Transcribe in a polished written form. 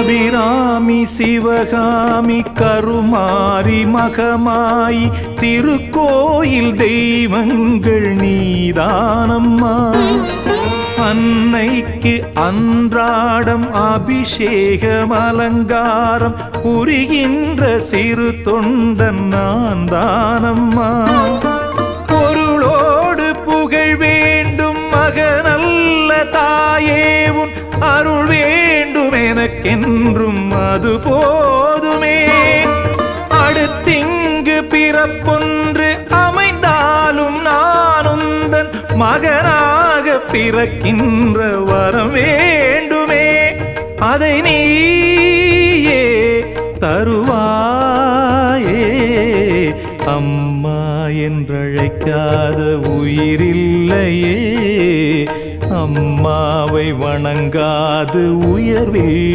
அபிராமி சிவகாமி கருமாரி மகமாயி திருக்கோயில் தெய்வங்கள் நீதானம்மா. அன்னைக்கு அன்றாடம் அபிஷேகம் அலங்காரம் புரிகின்ற சிறு தொண்டன் நான் தானம்மா. பொருளோடு புகழ் வேண்டும் மகனல்ல தாயே உன் அருள் வேண்டும் எனக்கென்றும் அது போதுமே. அடுத்திங்கு பிறப்பொன்று அமைந்தாலும் நானுந்தன் மகனாக பிறக்கின்ற வரம் வேண்டுமே. அதை நீயே தருவாயே. அம்மா என்றழைக்காத உயிரில்லையே, அம்மாவை வணங்காது உயர்வில்